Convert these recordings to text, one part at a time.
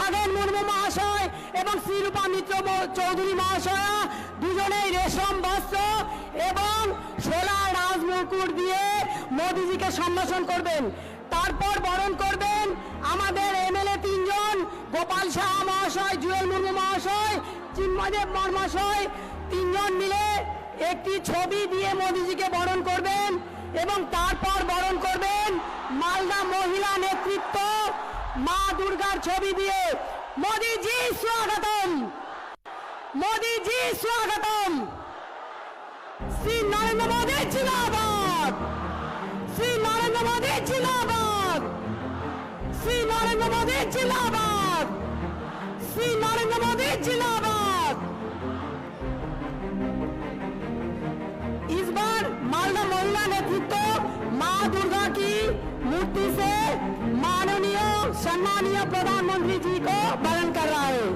खगेन मुर्मू महाशय एवं श्रीरूपा मित्र चौधरी महाशया दुजनेই रेशम वस्त्र एवं सोला राजमुकुट दिए मोदी जी के सम्भाषण करबेन। तारपर बरण करबेन आमादेर एमएलए 3 जन गोपाल शाह महाशय जुएल मुर्मू महाशय चिन्मयदेव महाशय 3 जन मिले একটি ছবি দিয়ে মোদিজিকে বরণ করবেন এবং তারপর বরণ করবেন মালদা মহিলা নেতৃত্ব মা দুর্গার ছবি দিয়ে। মোদিজি স্বাগতম, মোদিজি স্বাগতম। শ্রী নরেন্দ্র মোদি জিন্দাবাদ, শ্রী নরেন্দ্র মোদি জিন্দাবাদ, শ্রী নরেন্দ্র মোদি জিন্দাবাদ, শ্রী নরেন্দ্র মোদি জিন্দাবাদ। इस बार मालदा महिला नेतृत्व माँ दुर्गा की मूर्ति से माननीय सम्मानीय प्रधानमंत्री जी को वरण कर रहा है।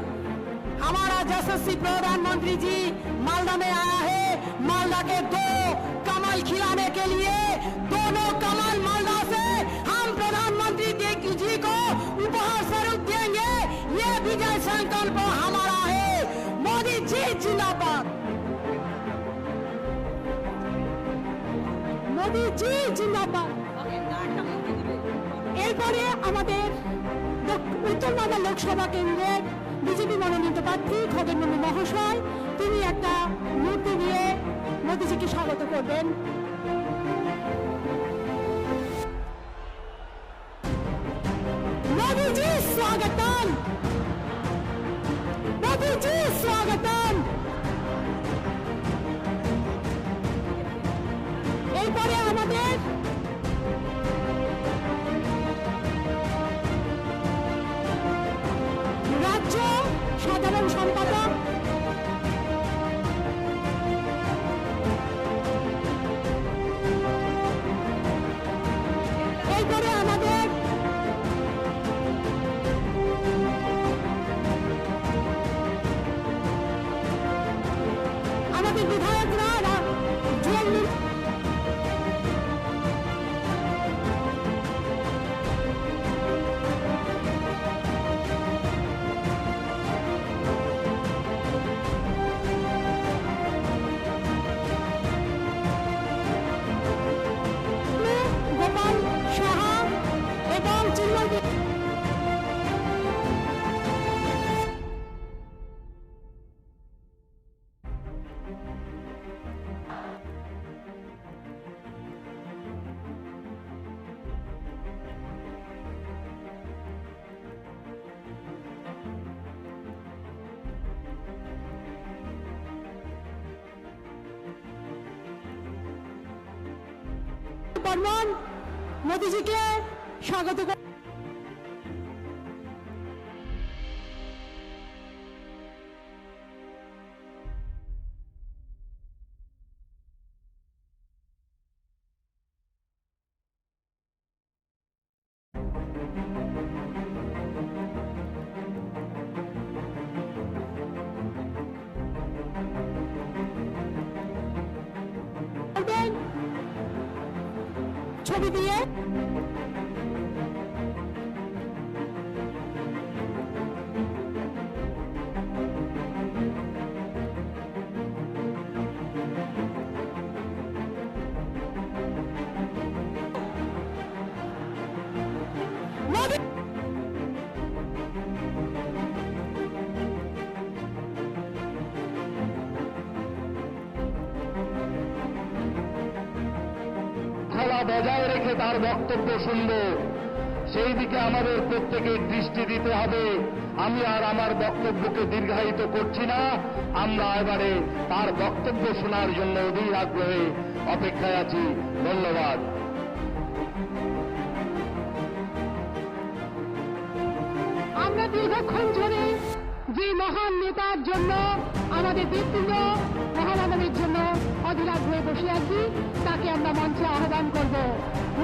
हमारा यशस्वी प्रधानमंत्री जी मालदा में आया है मालदा के 2 कमल खिलाने के लिए। दोनों कमल मालदा से हम प्रधानमंत्री जी को उपहार स्वरूप देंगे। ये विजय संकल्प हमारा है। मोदी जी जिंदाबाद, मोदी जी जिंदाबाद। এরপরে আমাদের উত্তর মালদা লোকসভা কেন্দ্রের বিজেপি মনোনীত প্রার্থী খগেন মুর্মু মহাশয় তিনি একটা মূর্তি দিয়ে মোদিজিকে স্বাগত করবেন। মোদিজি স্বাগতম, মোদিজি স্বাগতম। এরপরে আমাদের রাজ্য সাধারণ সম্পাদক এরপরে আমাদের বিধায়করা জুয়েল গোপাল সাহা এবং চিন্ময় বর্মন মোদিজিকে স্বাগত ছবি দিয়ে বজায় রেখে তার বক্তব্য শুনব সেই দিকে আমাদের প্রত্যেকের দৃষ্টি দিতে হবে। আমি আর আমার বক্তব্যকে দীর্ঘায়িত করছি না। আমরা এবারে তার বক্তব্য শোনার জন্য অধীর আগ্রহে অপেক্ষায় আছি। ধন্যবাদ। আমরা দীর্ঘক্ষণ ধরে যে মহান নেতার জন্য আমাদের ব্যক্তিগত মহামানবের জন্য অধীর আগ্রহে বসে আছি তাকে আমরা মঞ্চে আহ্বান করব।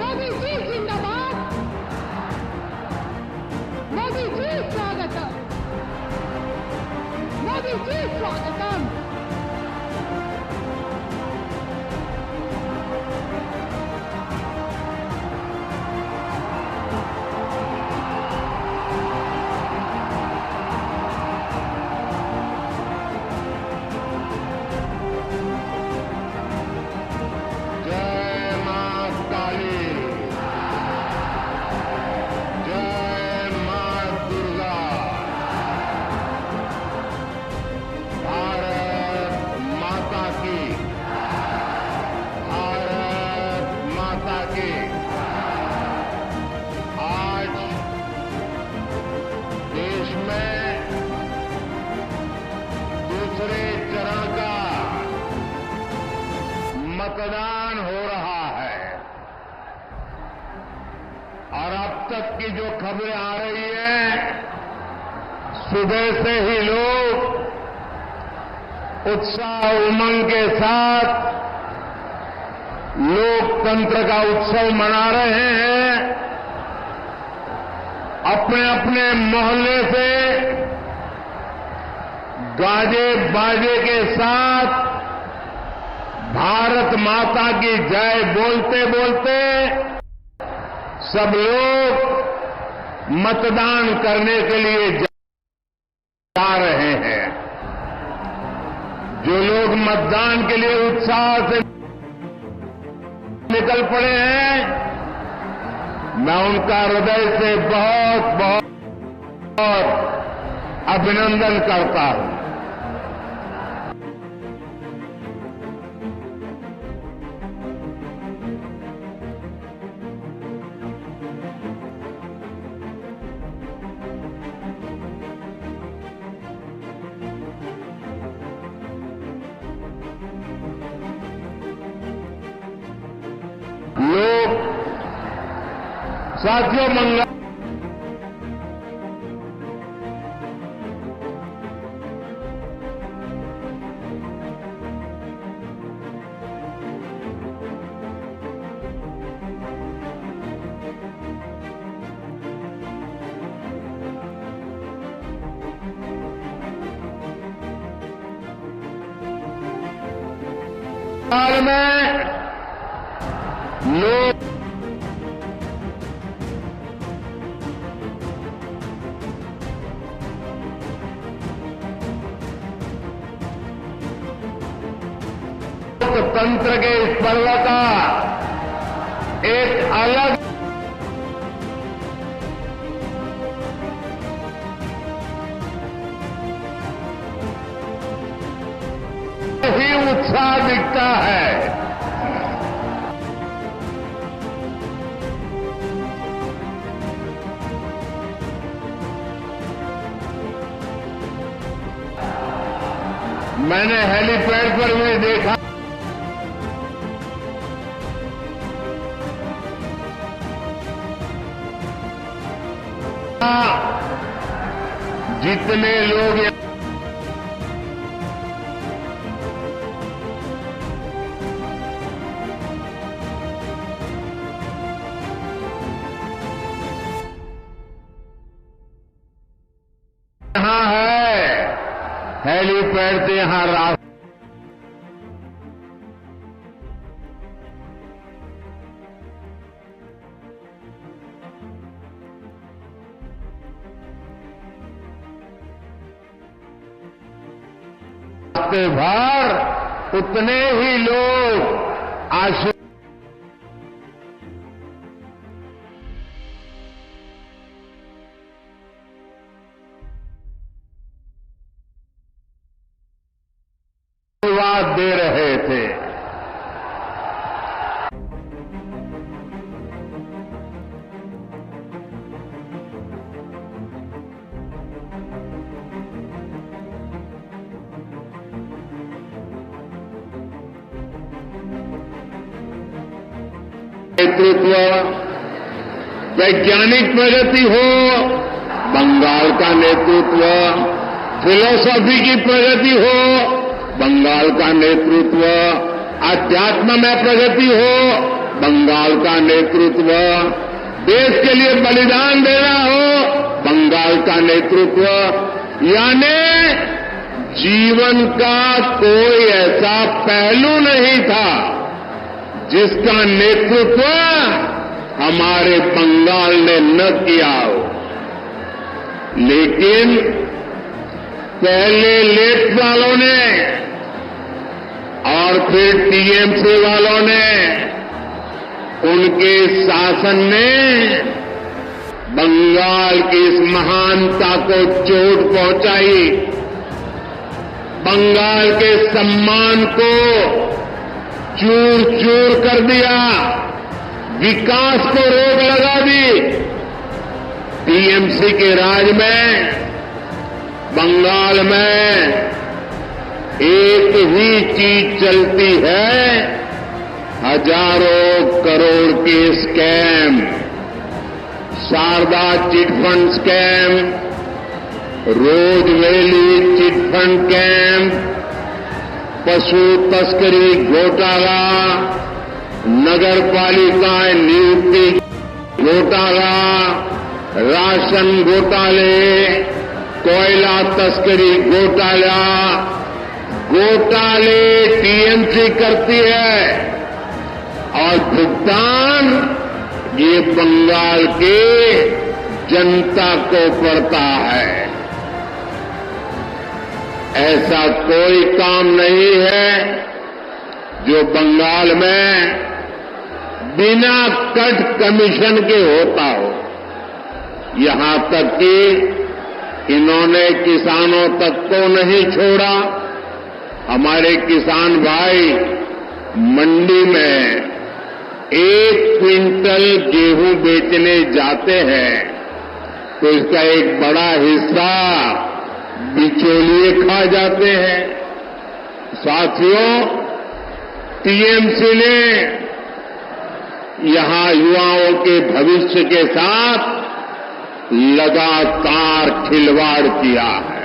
মোদিজি জিন্দাবাদ, মোদিজি স্বাগতম, মোদিজি স্বাগতম। मतदान हो रहा है और अब तक की जो खबरें आ रही हैं, सुबह से ही लोग उत्साह उमंग के साथ लोकतंत्र का उत्सव मना रहे हैं। अपने अपने मोहल्ले से गाजे बाजे के साथ भारत माता की जय बोलते बोलते सब लोग मतदान करने के लिए जा रहे हैं। जो लोग मतदान के लिए उत्साह से निकल पड़े हैं, मैं उनका हृदय से बहुत बहुत अभिनंदन करता हूं। लोग साथियों मंगल में लोग तंत्र के इस पर्व का एक अलग ही उत्साह दिखता है। मैंने हेलीपैड पर भी देखा जितने लोग यहां है, हेलीपैड से यहां रास्ता भर उतने ही लोग आशीर्वाद दे रहे थे। नेतृत्व, वैज्ञानिक प्रगति हो, बंगाल का नेतृत्व, फिलॉसफी की प्रगति हो, बंगाल का नेतृत्व, अध्यात्म में प्रगति हो, बंगाल का नेतृत्व, देश के लिए बलिदान देना हो, बंगाल का नेतृत्व, यानी जीवन का कोई ऐसा पहलू नहीं था जिसका नेतृत्व हमारे बंगाल ने न किया हो। लेकिन पहले लेफ्ट वालों ने और फिर टीएमसी वालों ने, उनके शासन ने बंगाल की इस महानता को चोट पहुंचाई, बंगाल के सम्मान को चूर चूर कर दिया, विकास को रोक लगा दी। टीएमसी के राज में बंगाल में एक ही चीज चलती है, हजारों करोड़ के scam, Saradha chit fund scam, rose valley chit fund camp, पशु तस्करी घोटाला, नगर पालिका नियुक्ति घोटाला, राशन घोटाले, कोयला तस्करी घोटाले टीएमसी करती है और भुगतान ये बंगाल के जनता को पड़ता है। ऐसा कोई काम नहीं है जो बंगाल में बिना कट कमीशन के होता हो। यहां तक कि इन्होंने किसानों तक को नहीं छोड़ा। हमारे किसान भाई मंडी में 1 क्विंटल गेहूं बेचने जाते हैं तो इसका एक बड़ा हिस्सा बिचौलिए खा जाते हैं। साथियों, टीएमसी ने यहां युवाओं के भविष्य के साथ लगातार खिलवाड़ किया है।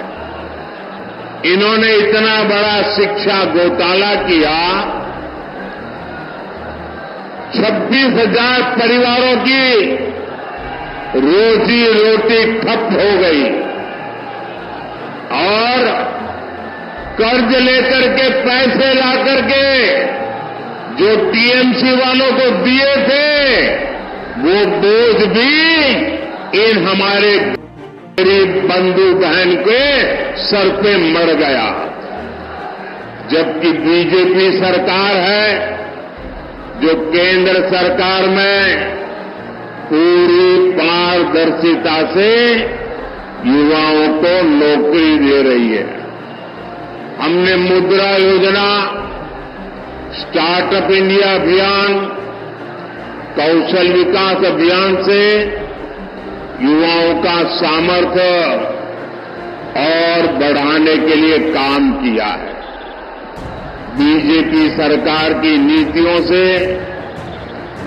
इन्होंने इतना बड़ा शिक्षा घोटाला किया, 26,000 परिवारों की रोजी रोटी ठप हो गई और कर्ज लेकर के पैसे ला करके जो टीएमसी वालों को दिए थे वो बोझ भी इन हमारे गरीब बंधु बहन के सर पे मर गया। जबकि बीजेपी सरकार है जो केंद्र सरकार में पूरी पारदर्शिता से युवाओं को नौकरी दे रही है। हमने मुद्रा योजना, स्टार्टअप इंडिया अभियान, कौशल विकास अभियान से युवाओं का सामर्थ्य और बढ़ाने के लिए काम किया है। बीजेपी सरकार की नीतियों से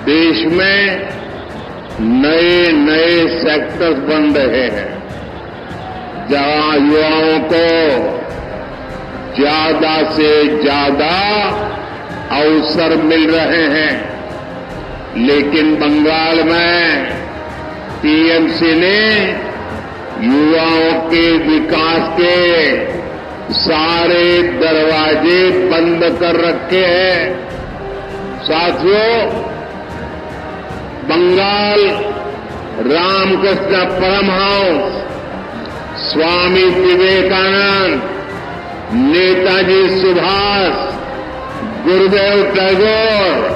देश में नए नए सेक्टर्स बन रहे हैं जहां युवाओं को ज्यादा से ज्यादा अवसर मिल रहे हैं। लेकिन बंगाल में टीएमसी ने युवाओं के विकास के सारे दरवाजे बंद कर रखे हैं। साथियों, बंगाल रामकृष्ण परमहंस, स्वामी विवेकानंद, नेताजी सुभाष, गुरुदेव टैगोर,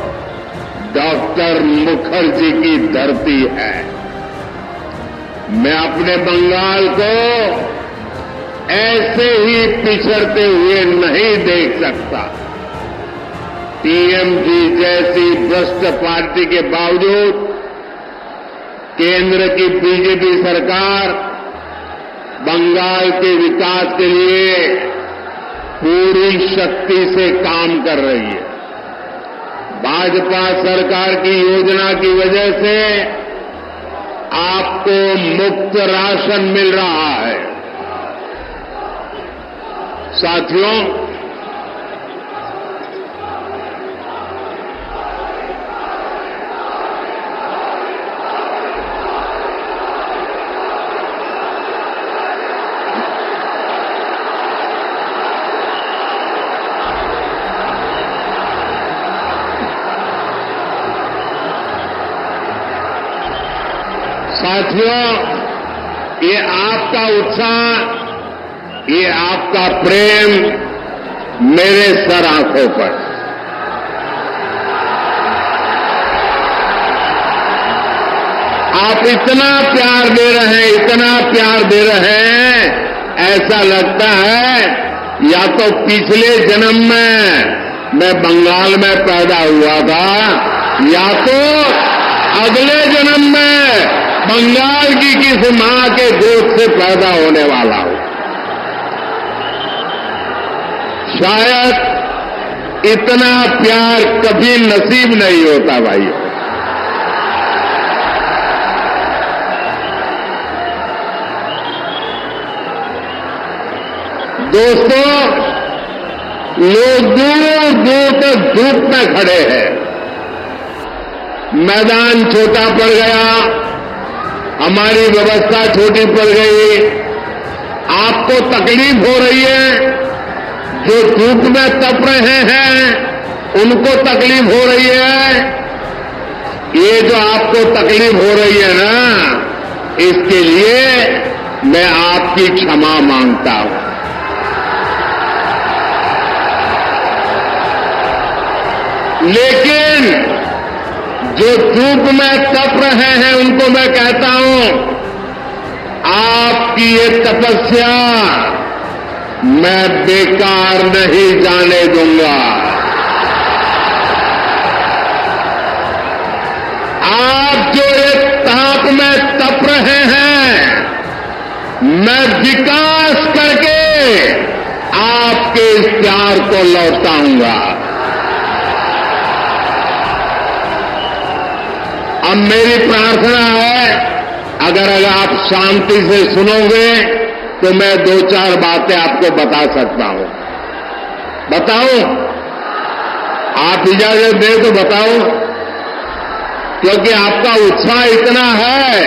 डॉक्टर मुखर्जी की धरती है। मैं अपने बंगाल को ऐसे ही पिछड़ते हुए नहीं देख सकता। टीएमसी जैसी भ्रष्ट पार्टी के बावजूद केंद्र की बीजेपी सरकार बंगाल के विकास के लिए पूरी शक्ति से काम कर रही है। भाजपा सरकार की योजना की वजह से आपको मुफ्त राशन मिल रहा है। साथियों, ये आपका उत्साह, ये आपका प्रेम मेरे सर आंखों पर। आप इतना प्यार दे रहे हैं, इतना प्यार दे रहे हैं, ऐसा लगता है या तो पिछले जन्म में मैं बंगाल में पैदा हुआ था या तो अगले जन्म में बंगाल की किसी मां के गोद से पैदा होने वाला हूं। शायद इतना प्यार कभी नसीब नहीं होता भाइयों। दोस्तों, लोग दूर दूर तक धूप में खड़े हैं, मैदान छोटा पड़ गया, हमारी व्यवस्था छोटी पड़ गई, आपको तकलीफ हो रही है, जो धूप में तप रहे हैं उनको तकलीफ हो रही है। ये जो आपको तकलीफ हो रही है ना, इसके लिए मैं आपकी क्षमा मांगता हूं। लेकिन जो धूप में तप रहे हैं उनको मैं कहता हूं, आपकी ये तपस्या मैं बेकार नहीं जाने दूंगा। आप जो ये ताप में तप रहे हैं, मैं विकास करके आपके इस प्यार को लौटाऊंगा। अब मेरी प्रार्थना है, अगर आप शांति से सुनोगे तो मैं 2-4 बातें आपको बता सकता हूं। बताऊं? आप इजाजत दें तो बताऊं? क्योंकि आपका उत्साह इतना है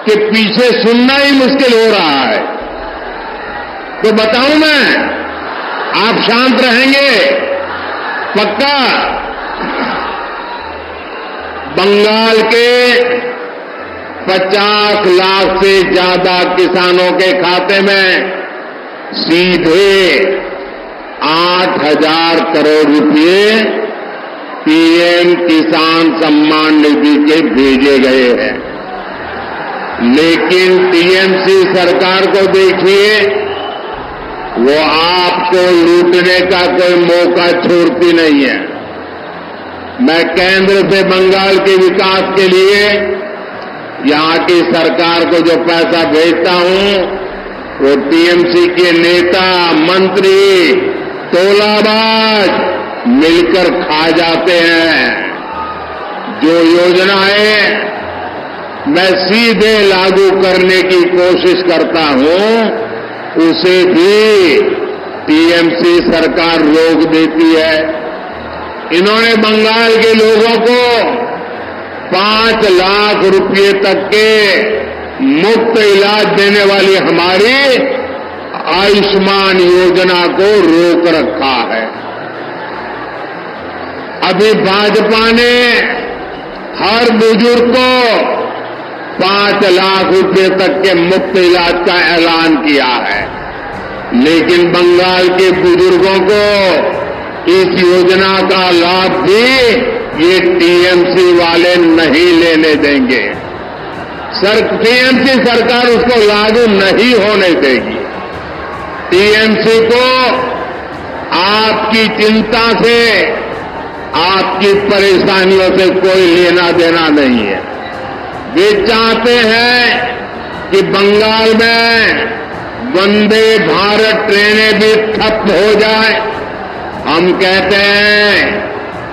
कि पीछे सुनना ही मुश्किल हो रहा है। तो बताऊं मैं? आप शांत रहेंगे? पक्का? बंगाल के 50 लाख से ज्यादा किसानों के खाते में सीधे 8,000 करोड़ रुपए पीएम किसान सम्मान निधि के भेजे गए हैं। लेकिन टीएमसी सरकार को देखिए, वो आपको लूटने का कोई मौका छोड़ती नहीं है। मैं केंद्र से बंगाल के विकास के लिए यहां की सरकार को जो पैसा भेजता हूं, वो टीएमसी के नेता, मंत्री, तोलाबाज मिलकर खा जाते हैं। जो योजनाएं मैं सीधे लागू करने की कोशिश करता हूं, उसे भी टीएमसी सरकार रोक देती है। इन्होंने बंगाल के लोगों को 5 लाख रुपए तक के मुफ्त इलाज देने वाली हमारी आयुष्मान योजना को रोक रखा है। अभी भाजपा ने हर बुजुर्ग को 5 लाख रुपए तक के मुफ्त इलाज का ऐलान किया है, लेकिन बंगाल के बुजुर्गों को इस योजना का लाभ भी ये टीएमसी वाले नहीं लेने देंगे। टीएमसी सरकार उसको लागू नहीं होने देगी। टीएमसी को आपकी चिंता से, आपकी परेशानियों से कोई लेना देना नहीं है। वे चाहते हैं कि बंगाल में वंदे भारत ट्रेनें भी ठप हो जाए। हम कहते हैं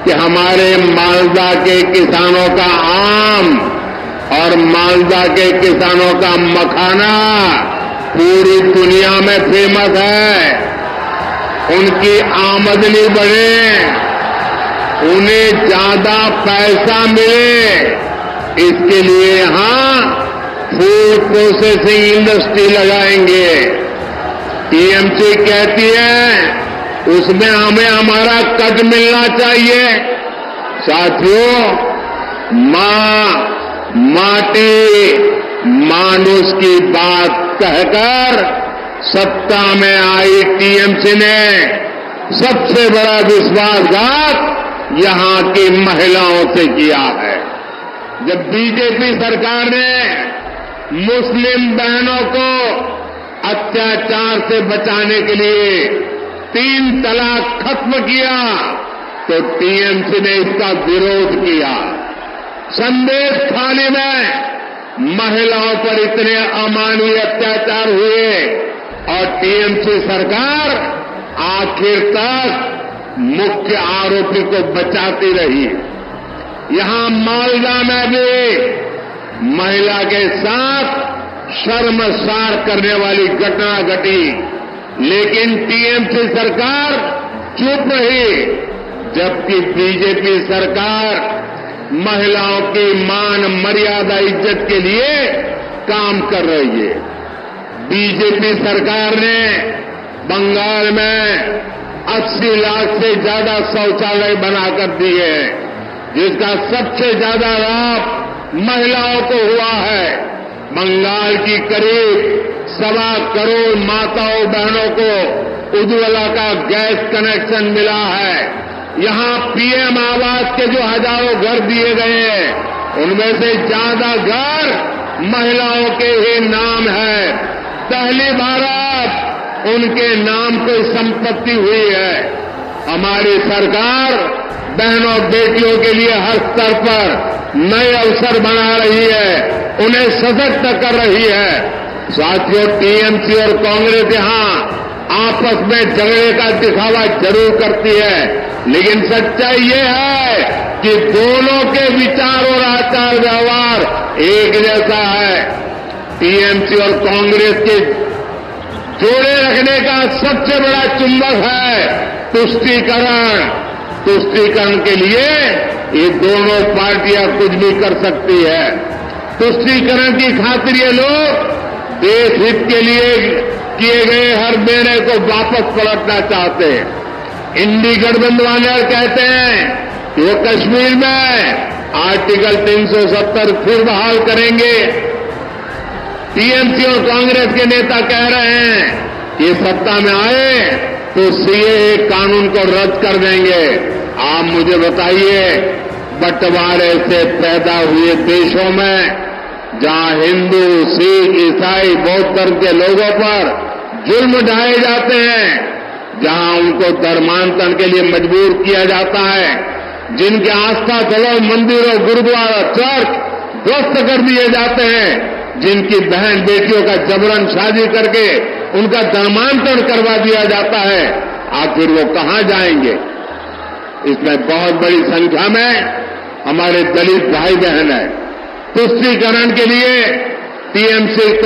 कि हमारे मालदा के किसानों का आम और मालदा के किसानों का मखाना पूरी दुनिया में फेमस है। उनकी आमदनी बढ़े, उन्हें ज्यादा पैसा मिले, इसके लिए यहां फूड प्रोसेसिंग इंडस्ट्री लगाएंगे। टीएमसी कहती है उसमें हमें हमारा कट मिलना चाहिए। साथियों, मां, माटी, मानुष की बात कहकर सत्ता में आई टीएमसी ने सबसे बड़ा विश्वासघात यहां की महिलाओं से किया है। जब बीजेपी सरकार ने मुस्लिम बहनों को अत्याचार से बचाने के लिए 3 तलाक खत्म किया, तो टीएमसी ने इसका विरोध किया। संदेश थाने में महिलाओं पर इतने अमानवीय अत्याचार हुए और टीएमसी सरकार आखिर तक मुख्य आरोपी को बचाती रही। यहां मालदा में भी महिला के साथ शर्मसार करने वाली घटना घटी, लेकिन टीएमसी सरकार चुप रही, जबकि बीजेपी सरकार महिलाओं की मान मर्यादा इज्जत के लिए काम कर रही है। बीजेपी सरकार ने बंगाल में 80 लाख से ज्यादा शौचालय बनाकर दिए, जिसका सबसे ज्यादा लाभ महिलाओं को हुआ है। बंगाल की करीब 1.25 करोड़ माताओं बहनों को उज्ज्वला का गैस कनेक्शन मिला है। यहां पीएम आवास के जो हजारों घर दिए गए हैं, उनमें से ज्यादा घर महिलाओं के ही नाम है। पहली बार उनके नाम कोई संपत्ति हुई है। हमारी सरकार बहनों बेटियों के लिए हर स्तर पर नए अवसर बना रही है, उन्हें सशक्त कर रही है। साथियों, टीएमसी और कांग्रेस यहां आपस में झगड़े का दिखावा जरूर करती है, लेकिन सच्चाई ये है कि दोनों के विचार और आचार व्यवहार एक जैसा है। टीएमसी और कांग्रेस के जोड़े रखने का सबसे बड़ा चुंबक है तुष्टीकरण। तुष्टीकरण के लिए ये दोनों पार्टियां कुछ भी कर सकती है। तुष्टीकरण की खातिर ये लोग देश हित के लिए किए गए हर निर्णय को वापस पलटना चाहते हैं। इंडी गठबंधन कहते हैं कि वो कश्मीर में आर्टिकल 370 फिर बहाल करेंगे। टीएमसी और कांग्रेस के नेता कह रहे हैं कि सत्ता में आए तो सीएए कानून को रद्द कर देंगे। आप मुझे बताइए, बंटवारे से पैदा हुए देशों में जहां हिंदू, सिख, ईसाई, बौद्ध धर्म के लोगों पर जुल्म ढाए जाते हैं, जहां उनको धर्मांतरण के लिए मजबूर किया जाता है, जिनके आस्था स्थलों, मंदिरों, गुरुद्वारा, चर्च ध्वस्त कर दिए जाते हैं, जिनकी बहन बेटियों का जबरन शादी करके उनका धर्मांतरण करवा दिया जाता है, आखिर वो कहां जाएंगे? इसमें बहुत बड़ी संख्या में हमारे दलित भाई बहन हैं। तुष्टीकरण के लिए टीएमसी